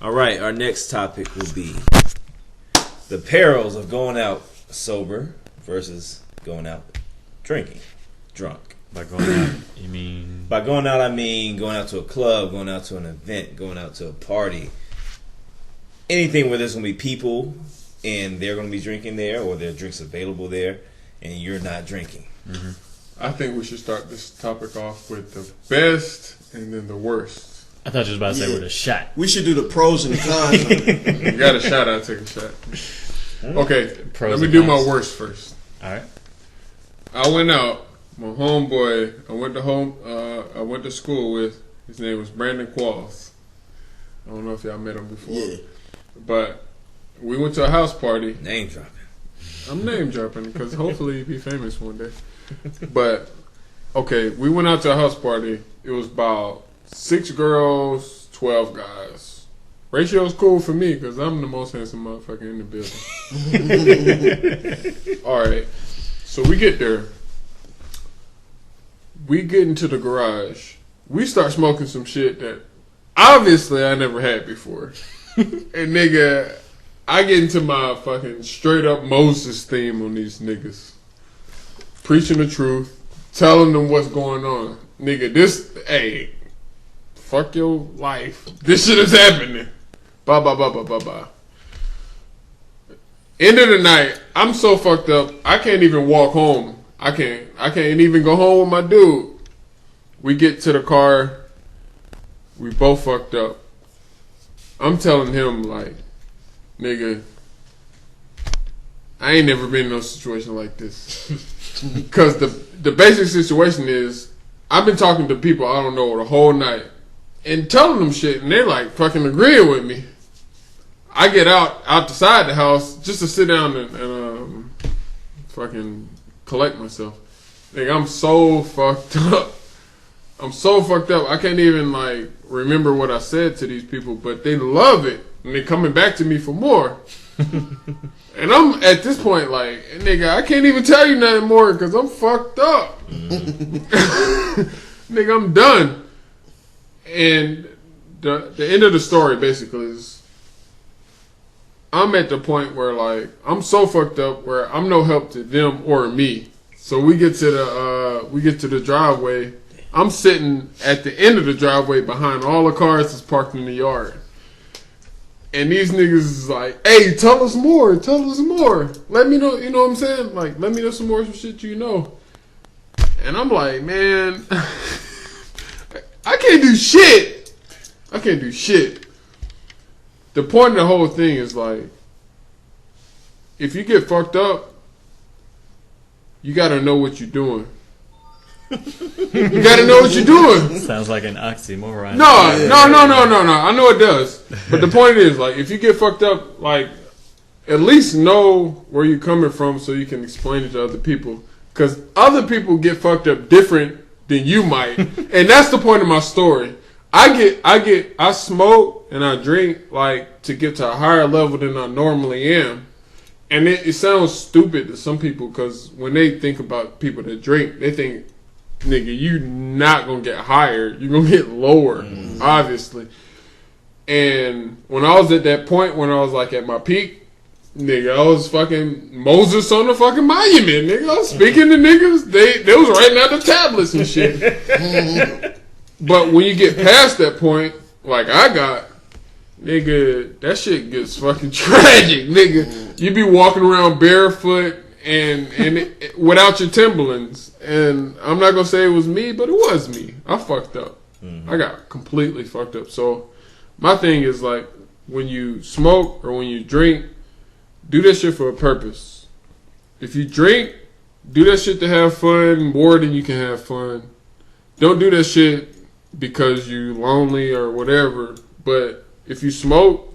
All right, our next topic will be the perils of going out sober versus going out drinking, drunk. By going out, you mean? By going out, I mean going out to a club, going out to an event, going out to a party. Anything where there's going to be people and they're going to be drinking there or there are drinks available there and you're not drinking. Mm-hmm. I think we should start this topic off with the best and then the worst. I thought you was about to say with a shot. We should do the pros and the cons. You got a shot, I'll take a shot. Okay, Pros let me do my worst first. All right. I went out. My homeboy, I went to school with. His name was Brandon Qualls. I don't know if y'all met him before. Yeah. But we went to a house party. Name dropping. I'm name dropping because hopefully he'll be famous one day. But okay, we went out to a house party. It was about 6 girls, 12 guys. Ratio's cool for me because I'm the most handsome motherfucker in the building. All right, so we get there. We get into the garage. We start smoking some shit that obviously I never had before. And nigga, I get into my fucking straight up Moses theme on these niggas. Preaching the truth, telling them what's going on. Nigga, fuck your life. This shit is happening. Blah, blah, blah, blah, blah, blah. End of the night, I'm so fucked up, I can't even walk home. I can't even go home with my dude. We get to the car. We both fucked up. I'm telling him, like, nigga, I ain't never been in no situation like this. Because the basic situation is, I've been talking to people I don't know the whole night and telling them shit, and they're like fucking agreeing with me. I get out the side the house just to sit down and fucking collect myself. Nigga, I'm so fucked up. I can't even like remember what I said to these people, but they love it and they're coming back to me for more. And I'm at this point like, nigga, I can't even tell you nothing more because I'm fucked up. Nigga, I'm done. And the end of the story basically is, I'm at the point where like I'm so fucked up where I'm no help to them or me. So we get to the driveway. I'm sitting at the end of the driveway behind all the cars that's parked in the yard. And these niggas is like, hey, tell us more. Let me know, you know what I'm saying? Like, let me know some more shit you know. And I'm like, man, I can't do shit. The point of the whole thing is like, if you get fucked up, you gotta know what you're doing. You gotta know what you're doing. Sounds like an oxymoron. No. I know it does. But the point is, like, if you get fucked up, like, at least know where you're coming from so you can explain it to other people. Because other people get fucked up different than you might. And that's the point of my story. I smoke and I drink, like, to get to a higher level than I normally am. And it sounds stupid to some people because when they think about people that drink, they think, nigga, you not gonna get higher. You're gonna get lower, obviously. And when I was at that point, when I was like at my peak, nigga, I was fucking Moses on the fucking monument, nigga. I was speaking to niggas. They was writing out the tablets and shit. But when you get past that point, like I got, nigga, that shit gets fucking tragic, nigga. You be walking around barefoot and without your Timberlands. And I'm not gonna say it was me, but it was me. I fucked up. I got completely fucked up. So my thing is like, when you smoke or when you drink, do that shit for a purpose. If you drink, do that shit to have fun more than you can have fun. Don't do that shit because you lonely or whatever. But if you smoke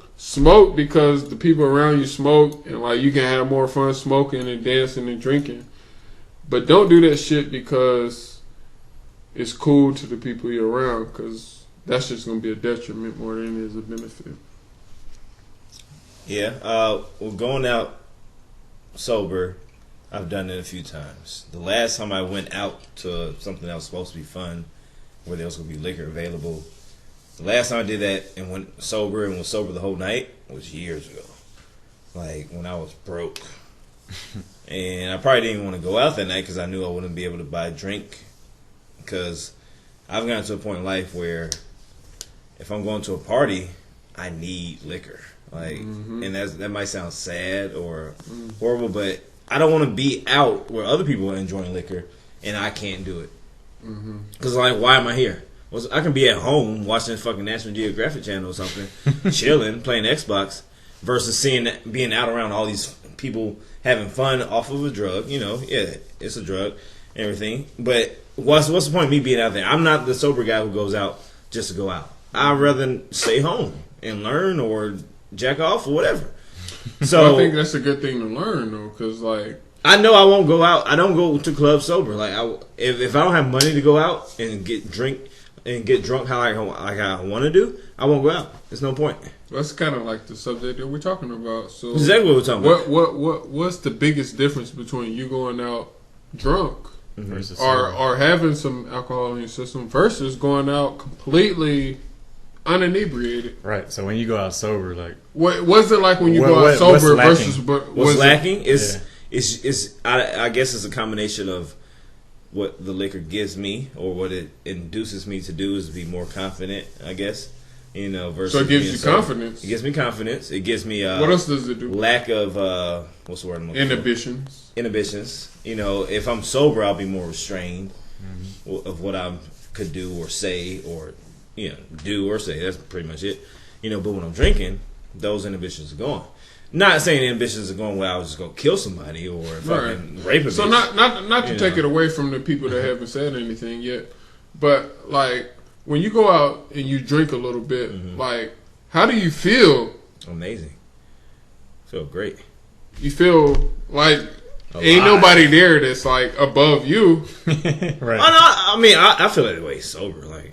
because the people around you smoke and like you can have more fun smoking and dancing and drinking. But don't do that shit because it's cool to the people you're around, because that's just going to be a detriment more than it is a benefit. Yeah. Well, going out sober, I've done it a few times. The last time I went out to something that was supposed to be fun, where there was going to be liquor available, The last time I did that and went sober and was sober the whole night was years ago. Like when I was broke. And I probably didn't want to go out that night because I knew I wouldn't be able to buy a drink. Because I've gotten to a point in life where if I'm going to a party, I need liquor. Like, and that might sound sad or horrible, but I don't want to be out where other people are enjoying liquor and I can't do it. Because like, why am I here? Well, I can be at home watching fucking National Geographic Channel or something, chilling, playing Xbox, versus being out around all these people having fun off of a drug. You know, yeah, it's a drug and everything. But what's the point of me being out there? I'm not the sober guy who goes out just to go out. I'd rather stay home and learn or jack off or whatever. So I think that's a good thing to learn though, because like I know I won't go out. I don't go to clubs sober. Like if I don't have money to go out and get drunk how I want to do, I won't go out. There's no point. that's kind of like the subject that we're talking about. So Exactly what we're talking about. what's the biggest difference between you going out drunk Versus or having some alcohol in your system versus going out completely uninebriated? right. So when you go out sober, like What was it like when you go out what's sober lacking? versus What's lacking is Yeah. I guess it's a combination of what the liquor gives me or what it induces me to do is to be more confident, I guess. You know, versus So it gives being you sober. confidence. It gives me confidence. It gives me What else does it do? lack of what's the word I'm looking for? Inhibitions. You know, if I'm sober, I'll be more restrained of what I could do or say or do or say. That's pretty much it. You know, but when I'm drinking, those inhibitions are gone. Not saying inhibitions are going where I was just gonna kill somebody or fucking rape a So bitch. not to You take know. it away from the people that haven't said anything yet, but like when you go out and you drink a little bit, like how do you feel? Amazing. Feel great. You feel like ain't Alive. nobody there that's like above you. right. Oh, no, I mean, I feel that way sober. Like,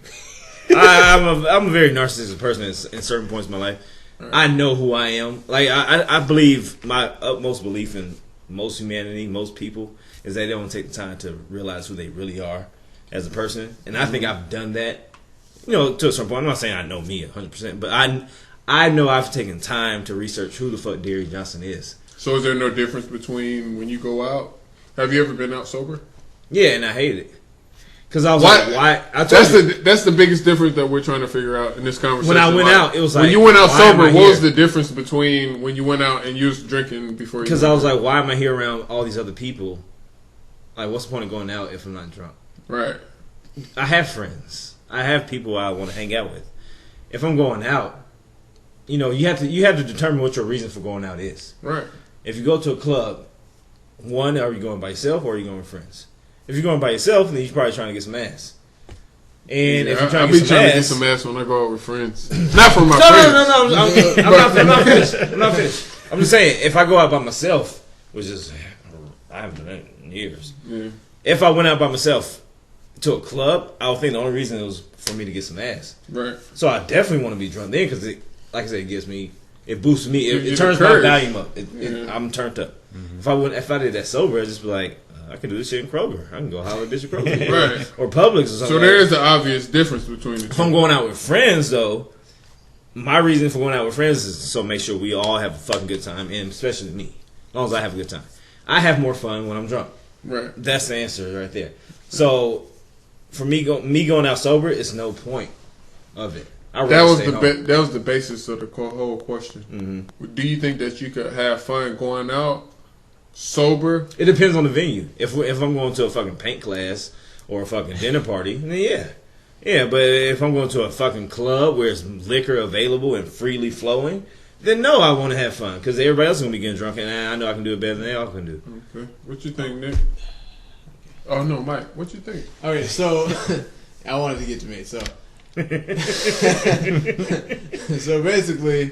I'm a very narcissistic person in certain points in my life. I know who I am. Like, I believe my utmost belief in most humanity, most people, is that they don't take the time to realize who they really are as a person. And I think I've done that, to a certain point. I'm not saying I know me 100%, but I know I've taken time to research who the fuck Derry Johnson is. So is there no difference between when you go out? Have you ever been out sober? Yeah, and I hate it. Because I was Why- like, why? I told you. That's the biggest difference that we're trying to figure out in this conversation. When I went out, it was like, when you went out why am sober, I what was here? the difference between when you went out and you was drinking before? Because I was like, why am I here around all these other people? Like, what's the point of going out if I'm not drunk? right. I have friends. I have people I want to hang out with. If I'm going out, you have to determine what your reason for going out is. Right. If you go to a club, one, are you going by yourself or are you going with friends? If you're going by yourself, then you're probably trying to get some ass. And if you're I'll trying to be get some trying to get ass, some ass when I go out with friends. Not for my no, friends. I'm not finished. I'm not finished. I'm just saying, if I go out by myself, which is I haven't done that in years. Yeah. If I went out by myself to a club, I would think the only reason it was for me to get some ass. Right. So I definitely want to be drunk then because, like I said, it boosts me. Gives you It the turns my courage. volume up. Yeah. I'm turned up. If I did that sober, I'd just be like, I can do this shit in Kroger. I can go holler at bitch at Kroger. Right. Or Publix or something. So like there that. is the obvious difference between the If I'm two. going out with friends, though, my reason for going out with friends is so make sure we all have a fucking good time, and especially me, as long as I have a good time. I have more fun when I'm drunk. Right. That's the answer right there. So for me going out sober, it's no point of it. That was that was the basis of the whole question. Do you think that you could have fun going out sober? It depends on the venue. If I'm going to a fucking paint class or a fucking dinner party, then yeah. Yeah, but if I'm going to a fucking club where it's liquor available and freely flowing, then no, I want to have fun because everybody else is going to be getting drunk and I know I can do it better than they all can do. Okay. What you think, Nick? Oh no, Mike. What you think? Okay, so I wanted to get to me. So, so basically,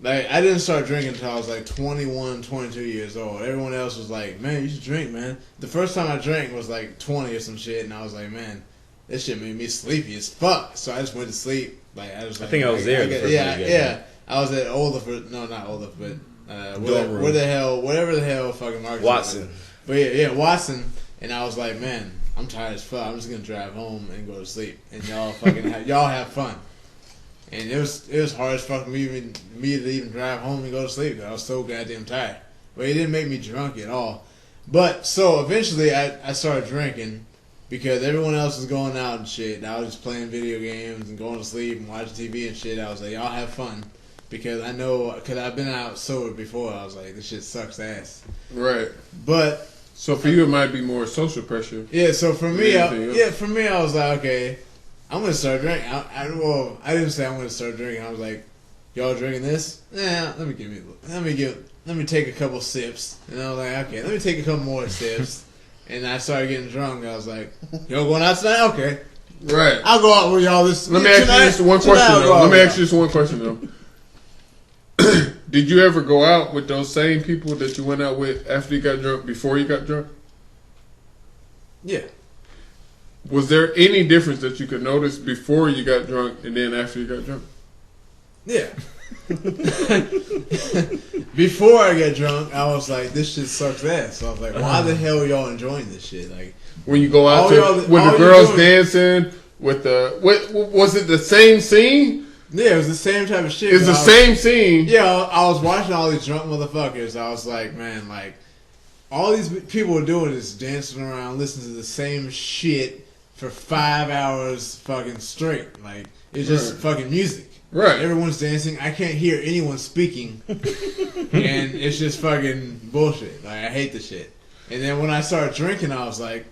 like I didn't start drinking until I was like 21, 22 years old. Everyone else was like, "Man, you should drink, man." The first time I drank was like 20 or some shit, and I was like, "Man, this shit made me sleepy as fuck." So I just went to sleep. Like I was. I Like, think I was there the first yeah, time you got yeah. I was at Olaford. No, not Olaf, but Dorm room. whatever the hell, fucking Marcus. Watson. But yeah, Watson. And I was like, man, I'm tired as fuck. I'm just gonna drive home and go to sleep, and y'all fucking y'all have fun. And it was hard as fuck for me to even drive home and go to sleep. 'Cause I was so goddamn tired. But it didn't make me drunk at all. But so eventually I started drinking because everyone else was going out and shit. And I was just playing video games and going to sleep and watching TV and shit. I was like, y'all have fun. Because I know, because I've been out sober before. I was like, this shit sucks ass. Right. But So for you, it might be more social pressure. yeah, so for me, Anything else? I was like, okay, I'm gonna start drinking. I didn't say I'm gonna start drinking. I was like, y'all drinking this? Yeah, let me take a couple sips. And I was like, okay, let me take a couple more sips. And I started getting drunk. I was like, y'all going out tonight? Okay, Right. I'll go out with y'all this. Let me ask you this one question though. Let me ask you this one question though. Did you ever go out with those same people that you went out with after you got drunk, before you got drunk? Yeah. Was there any difference that you could notice before you got drunk and then after you got drunk? Yeah. Before I got drunk, I was like, this shit sucks ass. So I was like, why the hell are y'all enjoying this shit? Like, When you go out All to, y'all- with all the you girls doing- dancing, with the, was it the same scene? yeah, it was the same type of shit. It's the but I was- same scene. Yeah, I was watching all these drunk motherfuckers. I was like, man, like, all these people are doing is dancing around, listening to the same shit for 5 hours fucking straight. Like, it's just Right. fucking music. Right. Everyone's dancing. I can't hear anyone speaking. And it's just fucking bullshit. Like, I hate the shit. And then when I started drinking, I was like,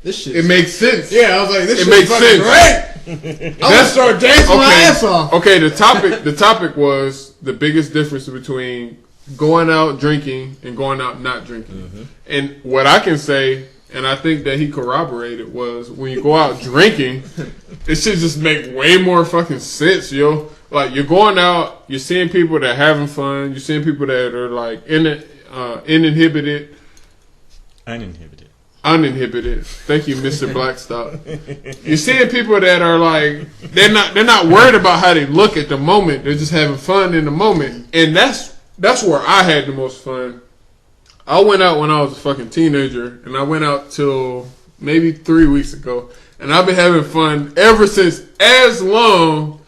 this shit. It makes sense. Yeah, I was like, this It shit makes fucking sense. great. I'm gonna start dancing my ass off. Okay, the topic was the biggest difference between going out drinking and going out not drinking. And what I can say, and I think that he corroborated, was when you go out drinking, it should just make way more fucking sense, yo. Like, you're going out, you're seeing people that are having fun, you're seeing people that are like uninhibited. Uninhibited. Thank you, Mr. Blackstock. You're seeing people that are like, they're not worried about how they look at the moment. They're just having fun in the moment, and that's where I had the most fun. I went out when I was a fucking teenager, and I went out till maybe 3 weeks ago, and I've been having fun ever since, as long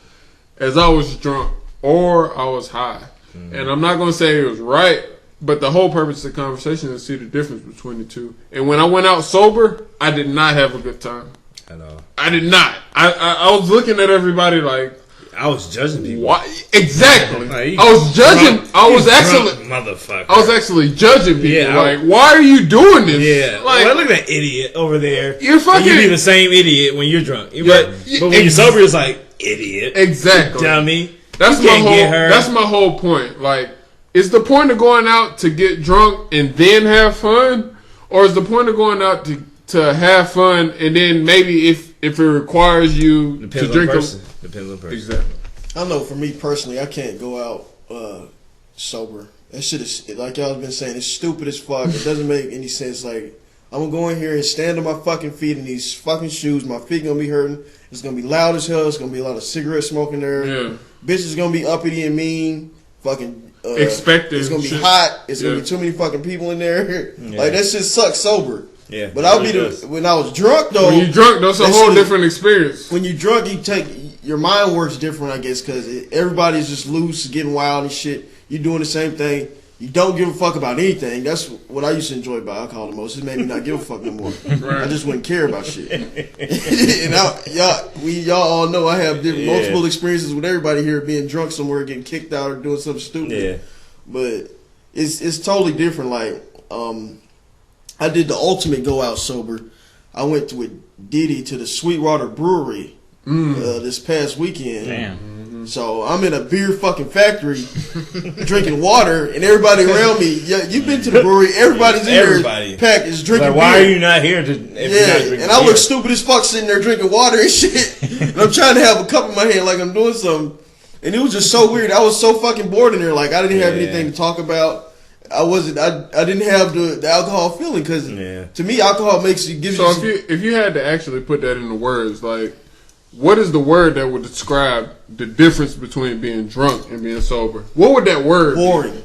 as I was drunk or I was high. And I'm not gonna say it was right, but the whole purpose of the conversation is to see the difference between the two. And when I went out sober, I did not have a good time. I know. I did not. I was looking at everybody like, I was judging people. why? Exactly. Like, I was judging. drunk- I was you actually. drunk motherfucker. I was actually judging people. Yeah, like, why are you doing this? Yeah, Like, well, look at that idiot over there. You're fucking- And you be the same idiot when you're drunk. Yeah, But when you're sober, it's like idiot. exactly. Dummy. That's You my can't whole. get her. That's my whole point. Like, is the point of going out to get drunk and then have fun, or is the point of going out to have fun and then maybe if it requires you Depends to on drink person. Depends on person. Exactly. I know for me personally, I can't go out sober. That shit is, like y'all been saying, it's stupid as fuck. It doesn't make any sense. Like, I'm gonna go in here and stand on my fucking feet in these fucking shoes. My feet gonna be hurting. It's gonna be loud as hell. It's gonna be a lot of cigarette smoke in there. Yeah. Bitches gonna be uppity and mean. Fucking Expecting It's gonna be shit. hot. It's gonna Yeah. be too many fucking people in there. Yeah. Like, that shit sucks sober. Yeah. But I'll be It does. when I was drunk though. When you drunk, that's a that whole shit- different experience. When you drunk, your mind works different, I guess, because everybody's just loose, getting wild and shit. You doing the same thing. You don't give a fuck about anything. That's what I used to enjoy about alcohol the most. It made me not give a fuck no more. Right. I just wouldn't care about shit. And y'all all know I have Yeah. multiple experiences with everybody here being drunk somewhere, getting kicked out or doing something stupid. Yeah. But it's totally different. Like, I did the ultimate go out sober. I went with Diddy to the Sweetwater Brewery this past weekend. Damn. So I'm in a beer fucking factory drinking water, and everybody around me. Yeah, you've been to the brewery. Everybody's in Everybody. there packaged drinking Like, why beer. are you not here to? If you're not Yeah, drinking and I beer? look stupid as fuck sitting there drinking water and shit. And I'm trying to have a cup in my hand like I'm doing something. And it was just so weird. I was so fucking bored in there. Like, I didn't have Yeah. anything to talk about. I didn't have the alcohol feeling because Yeah. to me, alcohol gives So you. if you had to actually put that into words, like, what is the word that would describe the difference between being drunk and being sober? What would that word be? Boring.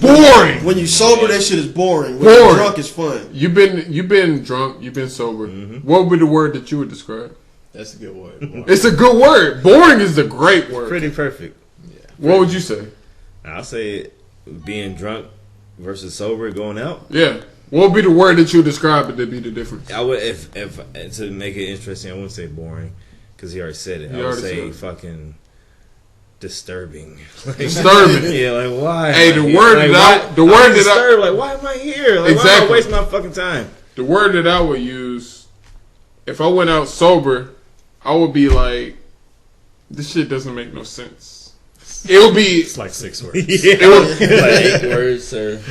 Boring. When you sober, that shit is boring. When Boring. you're drunk, it's fun. You've been drunk, you've been sober. What would be the word that you would describe? That's a good word. Boring. It's a good word. Boring is a great word. Pretty perfect. What would you say? I'll say being drunk versus sober going out. Yeah. What would be the word that you describe it to be the difference? I would if to make it interesting. I wouldn't say boring because he already said it. He I would already say said it. fucking disturbing. Disturbing. Yeah, like why? Hey, am I the here? word like, that why, the word I'm that disturbed. Like why am I here? Like why am Exactly. I wasting my fucking time? the word that I would use if I went out sober, I would be like, this shit doesn't make no sense. It would be It's like 6 words. Yeah, like 8 words or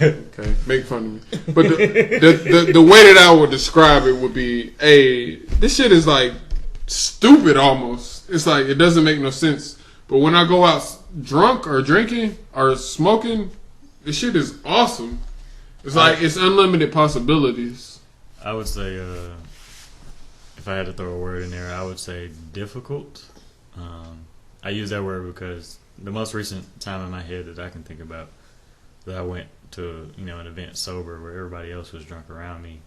okay. Make fun of me, but the way that I would describe it would be, hey, this shit is like stupid almost. It's like it doesn't make no sense. But when I go out drunk or drinking or smoking, this shit is awesome. It's like it's unlimited possibilities. I would say, if I had to throw a word in there, I would say difficult. I use that word because the most recent time in my head that I can think about that I went to, an event sober where everybody else was drunk around me.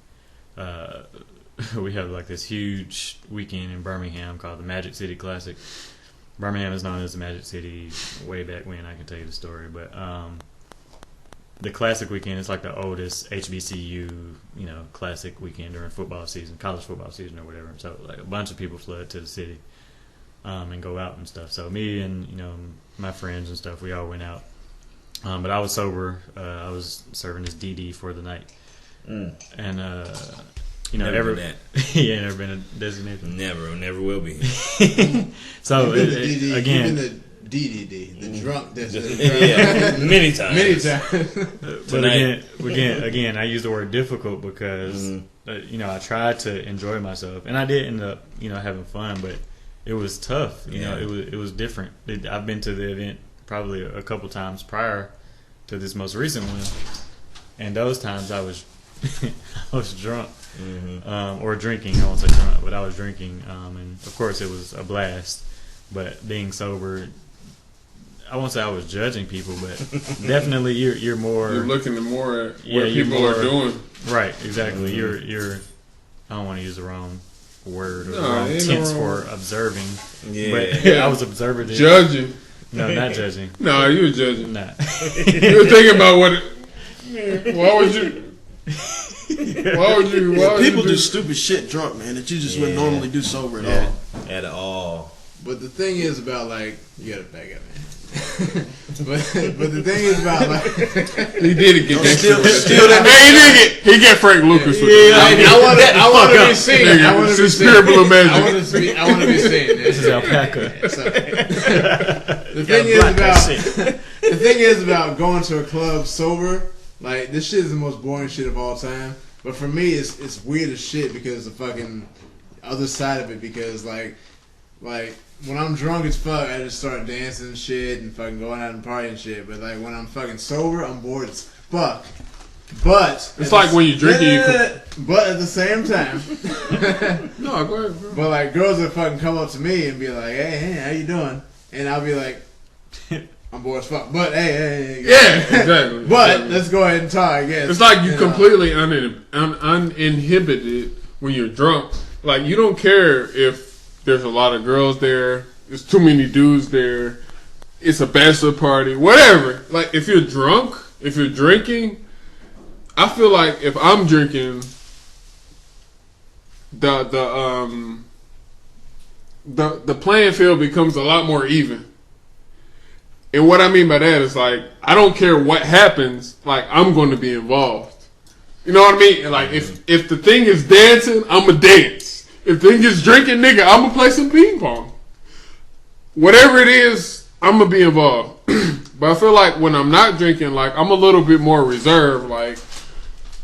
We have like this huge weekend in Birmingham called the Magic City Classic. Birmingham is known as the Magic City way back when. I can tell you the story, but the Classic weekend is like the oldest HBCU, classic weekend during football season, college football season or whatever. So like a bunch of people flood to the city and go out and stuff. So me and my friends and stuff, we all went out. But I was sober. I was serving as DD for the night, and never been that. yeah, never been a designated. Never will be. So again, the DDD, the drunk. Yeah, many times. Many times. but again, I use the word difficult because I tried to enjoy myself, and I did end up having fun, but it was tough. It was different. I've been to the event probably a couple times prior to this most recent one, and those times I was I was drunk or drinking. I won't say drunk, but I was drinking, and of course it was a blast. But being sober, I won't say I was judging people, but definitely you're more. You're looking more at Yeah, what you're people more- are doing. Right, exactly. You're. I don't want to use the wrong word or the No, wrong ain't no tense wrong. for observing. Yeah. But Yeah. I was observing. Judging. No, not judging. No, you were judging. Nah. You were thinking about why would you? Why would you? Why would People you do stupid shit drunk, man, that you just wouldn't Yeah. normally do sober at Yeah. all. At all. But the thing is about like you gotta back up, man. but the thing is about like He did get gangster Still- with it. still that- Hey, he get Frank Lucas with it. I want to be seen. Nigga, I want to be seen. suspirable magic. I want to be seen. This is alpaca. So, the thing is about going to a club sober. Like this shit is the most boring shit of all time. But for me, it's weird as shit because the fucking other side of it. Because like when I'm drunk as fuck, I just start dancing and shit and fucking going out and partying and shit. But like when I'm fucking sober, I'm bored as fuck. But It's like when you're drinking, you but at the same time, No, go ahead, bro. but like girls would fucking come up to me and be like, "Hey, how you doing?" And I'll be like, "I'm bored as fuck." But hey. Yeah, exactly. But Exactly. let's go ahead and talk. I guess It's like you know. completely uninhibited when you're drunk. Like you don't care if there's a lot of girls there, there's too many dudes there, it's a bachelor party, whatever. Like if you're drunk, if you're drinking, I feel like if I'm drinking, the playing field becomes a lot more even. And what I mean by that is like I don't care what happens, like I'm going to be involved. You know what I mean? And like if the thing is dancing, I'ma dance. If the thing is drinking, nigga, I'ma play some ping pong. Whatever it is, I'ma be involved. But I feel like when I'm not drinking, like I'm a little bit more reserved. Like,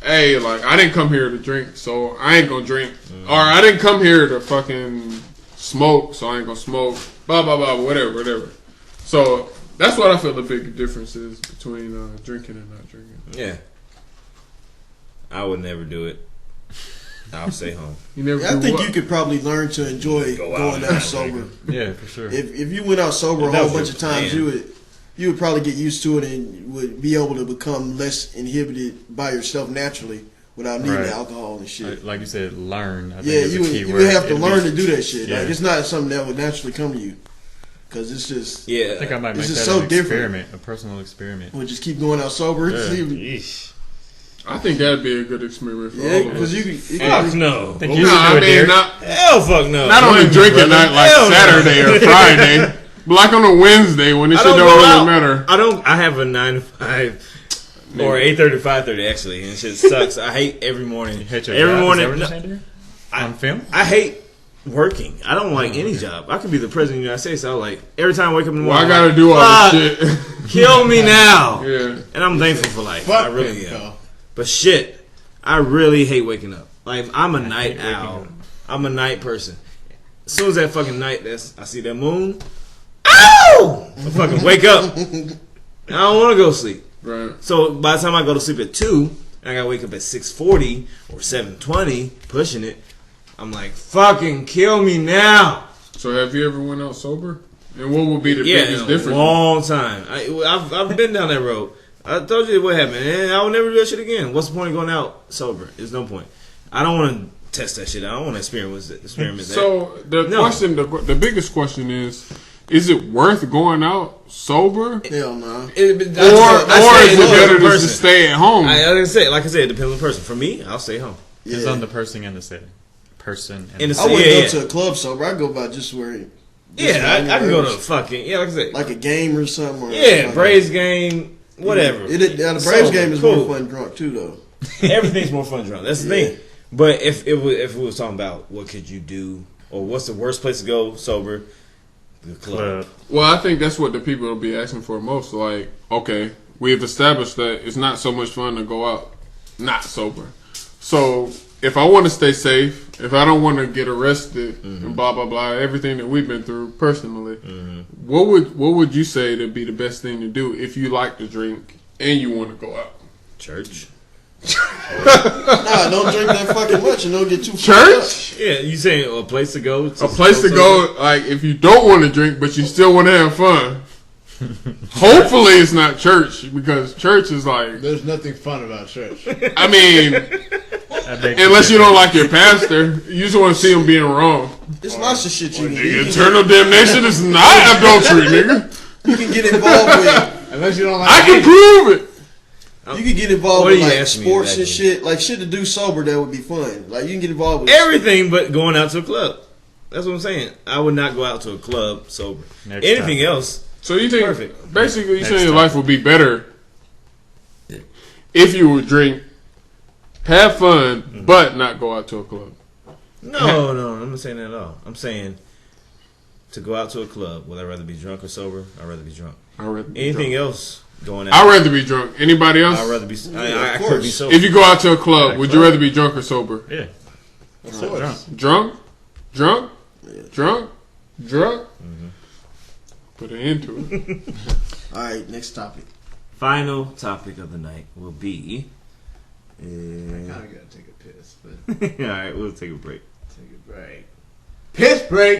hey, like I didn't come here to drink, so I ain't gonna drink. Or I didn't come here to fucking smoke, so I ain't gonna smoke. Blah blah blah. Whatever. So that's what I feel the big difference is between drinking and not drinking. Yeah. I would never do it. I'll stay home. You never. Yeah, I do think what? you could probably learn to enjoy Go out going and out sober. Yeah, for sure. If you went out sober a That whole was bunch your of times, plan. you would probably get used to it and would be able to become less inhibited by yourself naturally without needing Right. alcohol and shit. Like you said, learn. I think Yeah, is you a key would word. have to It'd be- learn to do that shit. Yeah. Like it's not something that would naturally come to you, because it's just Yeah. I think I might make It's that just so an different. experiment, a personal experiment. we'll just keep going out sober. Yeah. Yeesh. I think that'd be a good experiment for Yeah, all of us. because you Fuck can. no. I think No, you should do I it, mean, Derek. Hell fuck no. not on a drinking night like Hell no. Saturday or Friday, but like on a Wednesday when this I shit don't don't go really out. matter. I have a 9 to 5 or 8:30 to 5:30 actually, and shit sucks. I hate every morning. You hate your Every job? morning. Is that what no, you're saying, Derek? I- On film? I hate working. I don't like any job. I could be the president of the United States. I like every time I wake up in the Well, morning. I gotta I'm do all like, this shit. "Fuck, Kill me now. Yeah. And I'm thankful for life. Fuck I really him, am. Carl. But shit, I really hate waking up. Like I'm a night hate waking owl. up. I'm a night person. As soon as that fucking night, I see that moon. Ow! I fucking wake up. I don't want to go to sleep. Right. So by the time I go to sleep at 2, and I gotta wake up at 6:40 or 7:20, pushing it. I'm like, fucking kill me now. So have you ever went out sober? And what would be the Yeah, biggest in a difference? long time. I've been down that road. I told you what happened, and I would never do that shit again. What's the point of going out sober? There's no point. I don't want to test that shit. I don't want to experiment that. So the No. question, the biggest question is it worth going out sober, Hell no. or is it better to just stay at home? like I said, it depends on the person. For me, I'll stay home. It's Yeah. on the person and the setting. Person and In the the I wouldn't Yeah, go yeah. to a club sober. I go by just where. just Yeah, I can go to anywhere fucking like I said, like a game or something. Or yeah, like Braves game, whatever. The Braves Sober, game is cool. more fun drunk too, though. Everything's more fun drunk. That's the Yeah. thing. But if we was talking about what could you do or what's the worst place to go sober, the club. club. Well, I think that's what the people will be asking for most. Like, okay, we've established that it's not so much fun to go out not sober. So if I want to stay safe, if I don't want to get arrested and blah blah blah, everything that we've been through personally, what would you say to be the best thing to do if you like to drink and you want to go out? Church. Nah, don't drink that fucking much and don't get too fucked Church? Yeah, you saying a place to go? A place to go, like if you don't want to drink but you still want to have fun. Hopefully it's not church, because church is like, There's nothing fun about church. I mean, I beg unless to you don't differ. like your pastor, you just want to see him being wrong. It's lots of shit you can do. Nigga, eternal damnation is not adultery, nigga. You can get involved with. Unless you don't like I can prove it. You can get involved What are with you like asking me sports and exactly? shit, like shit to do sober that would be fun. Like you can get involved with Everything but going out to a club. That's what I'm saying. I would not go out to a club sober. Next Anything topic. else? So you think, Perfect. basically, you're Next saying your time. life would be better if you would drink, have fun, but not go out to a club. No, I'm not saying that at all. I'm saying to go out to a club. Would I rather be drunk or sober? I'd rather be drunk. I'd rather be Anything drunk. else going out? I'd rather be drunk. Anybody else? I'd rather be. Yeah, I of could course. be sober. If you go out to a club, Yeah, would you club. rather be drunk or sober? Yeah. Of So course. drunk. Drunk? Drunk? Drunk? Drunk? Put an end to it. All right, next topic. Final topic of the night will be. I kind of gotta take a piss, but All right, we'll take a break. take a break. Piss break.